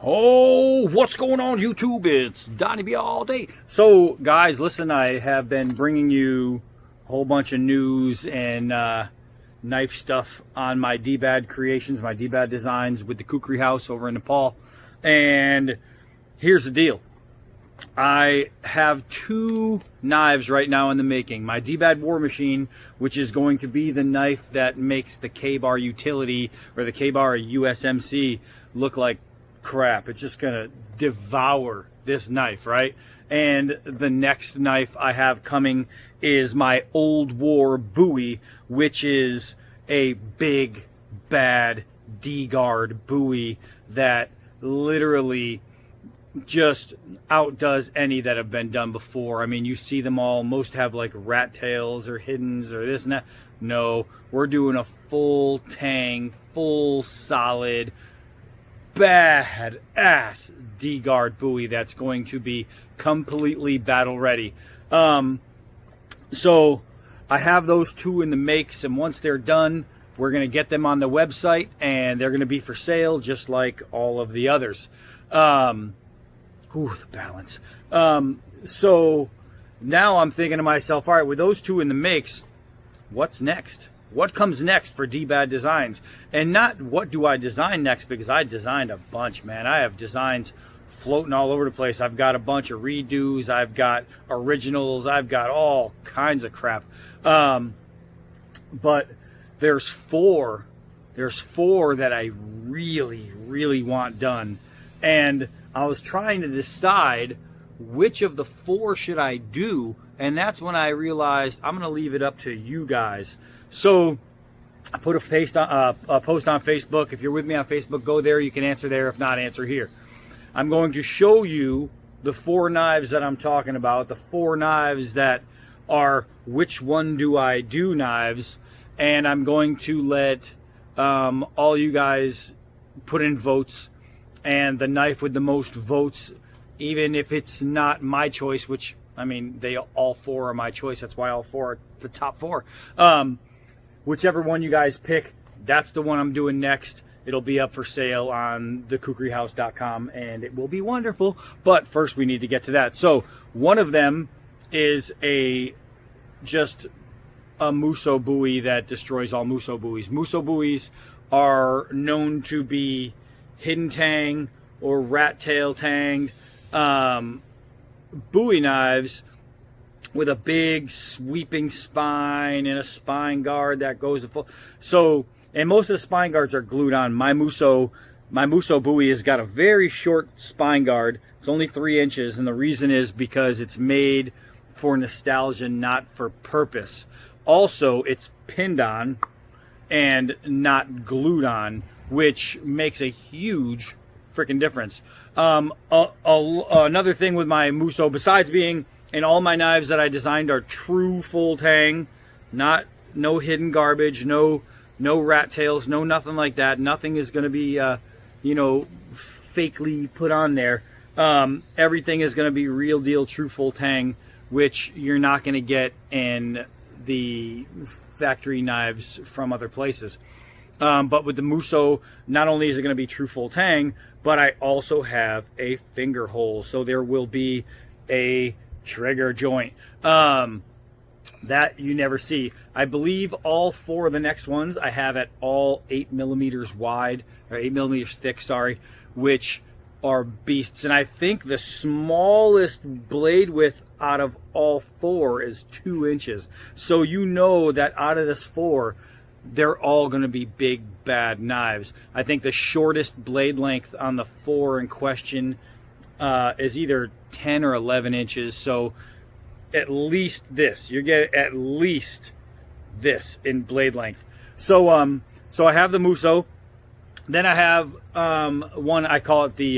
Oh, what's going on, YouTube? It's Donnie B all day. So, guys, listen, I have been bringing you a whole bunch of news and knife stuff on my dbad creations, my dbad designs with the Khukuri House over in Nepal. And here's the deal. I have two knives right now in the making. My dbad War Machine, which is going to be the knife that makes the K-Bar utility or the K-Bar USMC look like crap. It's just gonna devour this knife, right? And the next knife I have coming is my Old War Bowie, which is a big bad D-guard Bowie that literally just outdoes any that have been done before. I mean, you see them all. Most have like rat tails or hiddens or this and that. No, we're doing a full tang, full solid bad ass D-guard Bowie that's going to be completely battle ready. So I have those two in the makes, and once they're done, we're going to get them on the website, and they're going to be for sale just like all of the others. Ooh, the balance. So now I'm thinking to myself, all right, with those two in the makes, what's next? What comes next for dbad designs? And not what do I design next, because I designed a bunch, man. I have designs floating all over the place. I've got a bunch of redos. I've got originals. I've got all kinds of crap. But there's four that I really, really want done. And I was trying to decide which of the four should I do. And that's when I realized I'm going to leave it up to you guys. So I put a post on Facebook. If you're with me on Facebook, go there. You can answer there. If not, answer here. I'm going to show you the four knives that I'm talking about, the four knives that are which one do I do knives, and I'm going to let all you guys put in votes, and the knife with the most votes, even if it's not my choice, which, I mean, all four are my choice. That's why all four are the top four. Whichever one you guys pick, that's the one I'm doing next. It'll be up for sale on thekukurihouse.com, and it will be wonderful. But first, we need to get to that. So one of them is just a Muso Bowie that destroys all Muso Bowies. Muso Bowies are known to be hidden tang or rat tail tanged Bowie knives with a big sweeping spine and a spine guard that goes to full. So, and most of the spine guards are glued on. My Muso Bowie has got a very short spine guard. It's only 3 inches, and the reason is because it's made for nostalgia, not for purpose. Also, it's pinned on and not glued on, which makes a huge freaking difference. Another thing with my Muso, besides being, and all my knives that I designed are true full tang, no hidden garbage, no rat tails, no nothing like that. Nothing is going to be, fakely put on there. Everything is going to be real deal, true full tang, which you're not going to get in the factory knives from other places. But with the Muso, not only is it going to be true full tang, but I also have a finger hole. So there will be a trigger joint that you never see. I believe all four of the next ones I have at all 8 millimeters wide, or 8 millimeters thick, sorry, which are beasts. And I think the smallest blade width out of all four is 2 inches. So you know that out of this four, they're all going to be big bad knives. I think the shortest blade length on the four in question is either 10 or 11 inches. So at least this, you get at least this in blade length. So I have the Muso. Then I have one, I call it the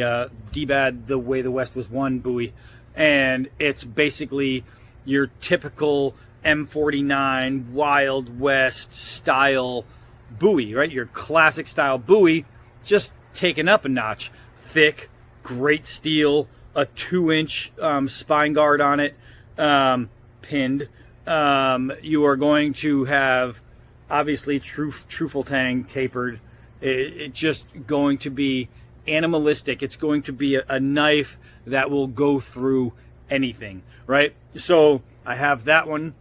dbad, the way the West was won Bowie, and it's basically your typical M49 Wild West style Bowie, right? Your classic style Bowie, just taken up a notch. Thick, great steel, a 2-inch spine guard on it, pinned. You are going to have obviously truthful tang tapered. It's just going to be animalistic. It's going to be a knife that will go through anything, right? So I have that one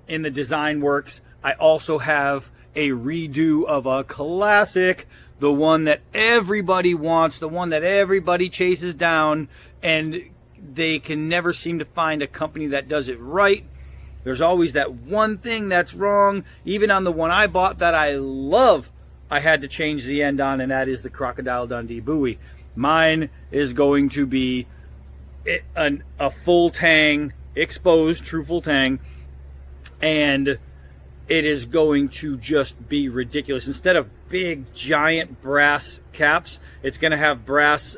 in the design works. I also have a redo of a classic, the one that everybody wants, the one that everybody chases down, and they can never seem to find a company that does it right. There's always that one thing that's wrong. Even on the one I bought that I love, I had to change the end on, and that is the Crocodile Dundee buoy. Mine is going to be a full tang, exposed, true full tang, and it is going to just be ridiculous. Instead of big, giant brass caps, it's going to have brass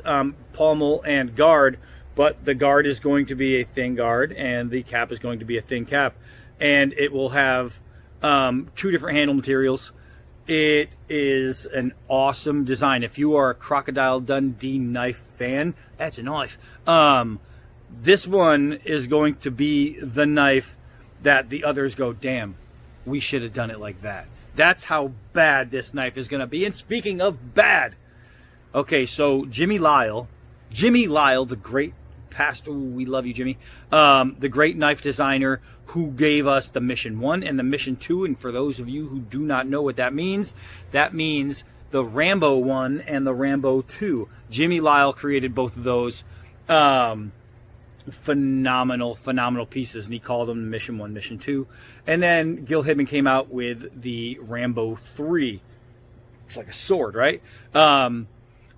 pommel and guard, but the guard is going to be a thin guard, and the cap is going to be a thin cap. And it will have 2 different handle materials. It is an awesome design. If you are a Crocodile Dundee knife fan, that's a knife. This one is going to be the knife that the others go, damn, we should have done it like that. That's how bad this knife is going to be. And speaking of bad, okay, so Jimmy Lyle, the great pastor, we love you, Jimmy, the great knife designer who gave us the Mission 1 and the Mission 2. And for those of you who do not know what that means the Rambo 1 and the Rambo 2. Jimmy Lyle created both of those. Phenomenal pieces, and he called them Mission 1, Mission 2. And then Gil Hibben came out with the Rambo 3. It's like a sword, right?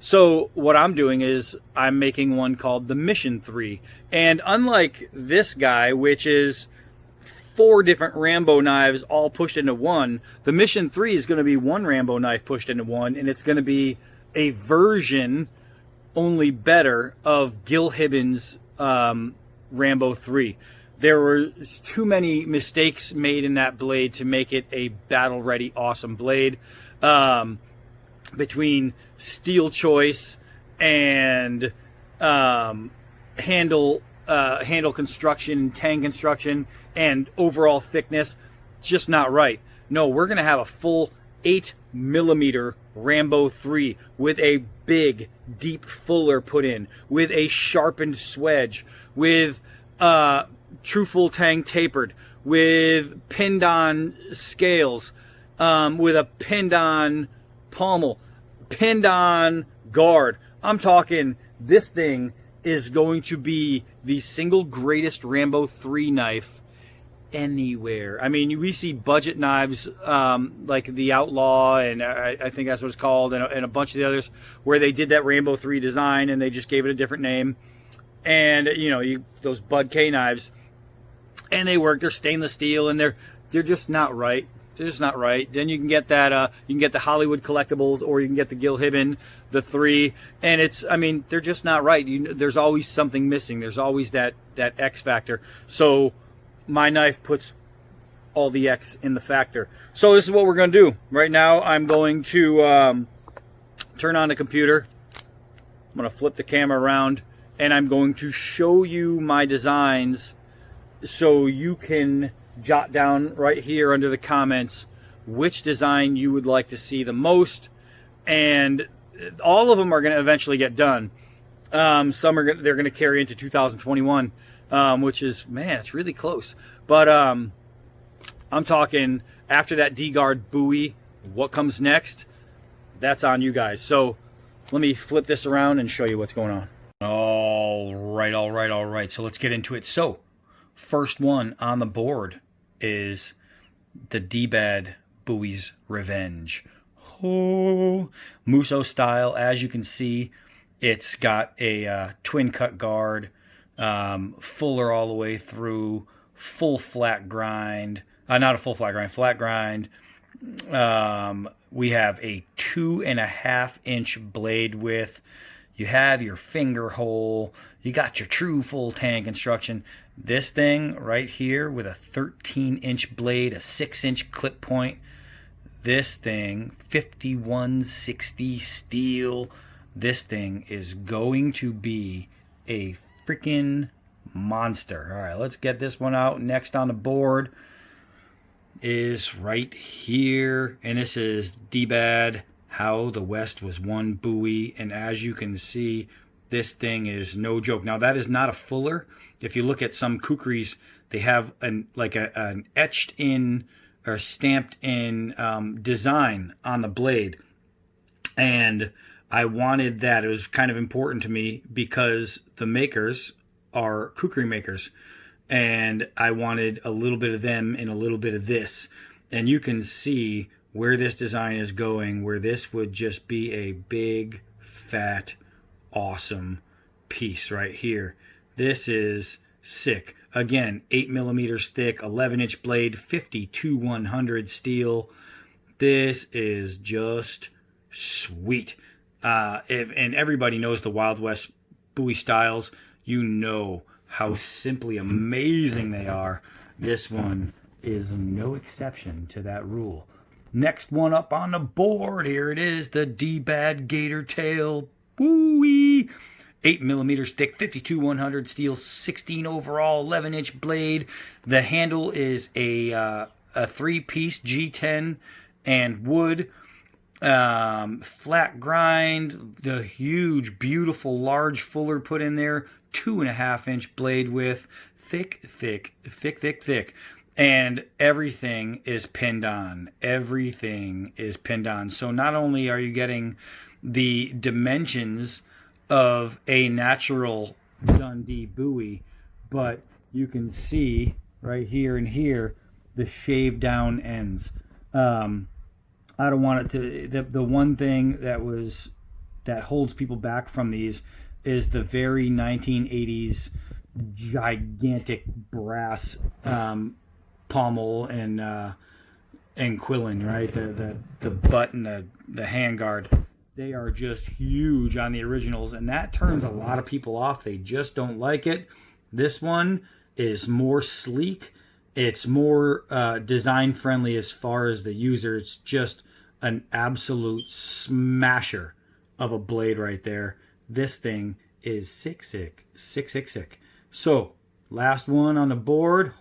So what I'm doing is I'm making one called the Mission 3. And unlike this guy, which is 4 different Rambo knives all pushed into one, the Mission 3 is going to be one Rambo knife pushed into one, and it's going to be a version, only better, of Gil Hibben's Rambo 3. There were too many mistakes made in that blade to make it a battle-ready, awesome blade. Between steel choice and handle construction, tang construction, and overall thickness, just not right. No, we're going to have a full 8mm Rambo 3 with a big, deep fuller put in, with a sharpened swedge, with true full tang tapered, with pinned on scales, with a pinned on pommel, pinned on guard. I'm talking, this thing is going to be the single greatest Rambo 3 knife anywhere. I mean, we see budget knives like the Outlaw, and I think that's what it's called, and a bunch of the others, where they did that Rambo 3 design and they just gave it a different name. And those Bud K knives, and they work. They're stainless steel, and they're just not right. They're just not right. Then you can get that you can get the Hollywood Collectibles, or you can get the Gil Hibben, the 3, and they're just not right. There's always something missing. There's always that X factor. So my knife puts all the X in the factor. So this is what we're going to do. Right now I'm going to turn on the computer. I'm going to flip the camera around, and I'm going to show you my designs so you can jot down right here under the comments which design you would like to see the most. And all of them are going to eventually get done. Some are they're going to carry into 2021. Which is, man, it's really close. But I'm talking after that D-guard buoy, what comes next, that's on you guys. So let me flip this around and show you what's going on. All right. So let's get into it. So first one on the board is the dbad buoy's Revenge. Oh, Musso style. As you can see, it's got a twin cut guard, fuller all the way through, full flat grind, not a full flat grind, flat grind. We have a 2.5-inch blade width. You have your finger hole. You got your true full tang construction. This thing right here with a 13-inch blade, a 6-inch clip point. This thing, 5160 steel. This thing is going to be a freaking monster. All right, let's get this one out. Next on the board is right here, and this is dbad how the West was one buoy. And as you can see, this thing is no joke. Now, that is not a fuller. If you look at some kukuris, they have an etched in or stamped in design on the blade. And I wanted that. It was kind of important to me because the makers are kukuri makers. And I wanted a little bit of them and a little bit of this. And you can see where this design is going, where this would just be a big, fat, awesome piece right here. This is sick. Again, 8 millimeters thick, 11-inch blade, 50-100 steel. This is just sweet. And everybody knows the Wild West buoy styles. You know how simply amazing they are. This one is no exception to that rule. Next one up on the board, here it is, the dbad gator tail buoy. 8 millimeters thick, 50-100 steel, 16 overall, 11-inch blade. The handle is a 3-piece G10 and wood. Flat grind, the huge, beautiful, large fuller put in there, 2.5-inch blade width, thick. And everything is pinned on. Everything is pinned on. So not only are you getting the dimensions of a natural Dundee buoy, but you can see right here and here the shaved down ends. I don't want it to. The one thing that holds people back from these is the very 1980s gigantic brass pommel and quilling, right? The butt and the handguard. They are just huge on the originals, and that turns a lot of people off. They just don't like it. This one is more sleek. It's more design friendly as far as the user. It's just an absolute smasher of a blade right there. This thing is sick. So, last one on the board.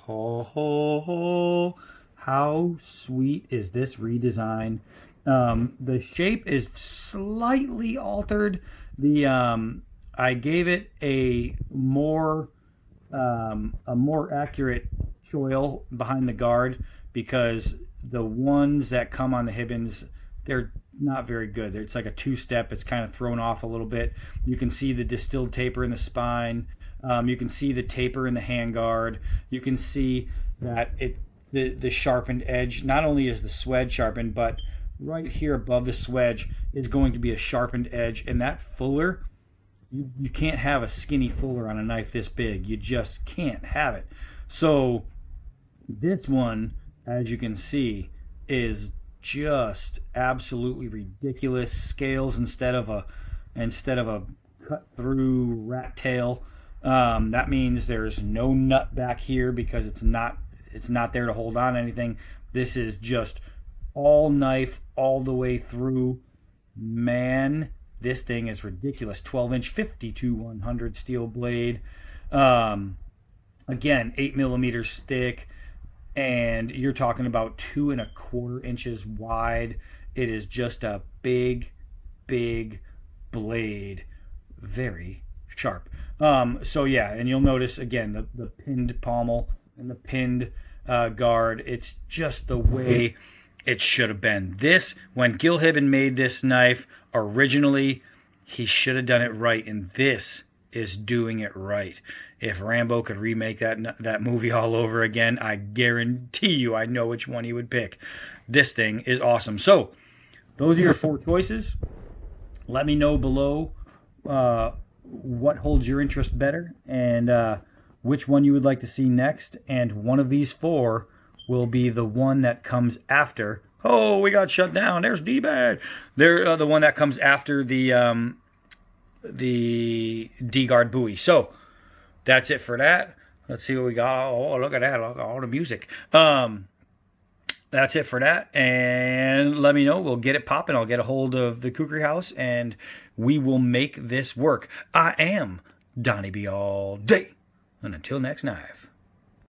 How sweet is this redesign? The shape is slightly altered. I gave it a more accurate choil behind the guard because the ones that come on the Hibbins, they're not very good. It's like a two-step. It's kind of thrown off a little bit. You can see the distilled taper in the spine. You can see the taper in the handguard. You can see that the sharpened edge, not only is the swedge sharpened, but right here above the swedge is going to be a sharpened edge. And that fuller, you can't have a skinny fuller on a knife this big. You just can't have it. So this one, as you can see, is just absolutely ridiculous. Scales instead of a cut through rat tail. That means there's no nut back here because it's not there to hold on to anything. This is just all knife all the way through. Man, this thing is ridiculous. 12-inch 50-100 steel blade. Again, 8 millimeters thick, and you're talking about 2.25 inches wide. It is just a big blade. Very sharp. So yeah, and you'll notice again the pinned pommel and the pinned guard. It's just the way it should have been. This, when Gil Hibben made this knife originally, he should have done it right, and this is doing it right. If Rambo could remake that movie all over again, I guarantee you I know which one he would pick. This thing is awesome. So, those are your 4 choices. Let me know below what holds your interest better and which one you would like to see next. And one of these 4 will be the one that comes after. Oh, we got shut down. There's dbad. They're the one that comes after the D-guard buoy. So that's it for that. Let's see what we got. Oh, look at that. Look at all the music. That's it for that. And let me know. We'll get it popping. I'll get a hold of the Khukuri House and we will make this work. I am Donnie B all day. And until next knife.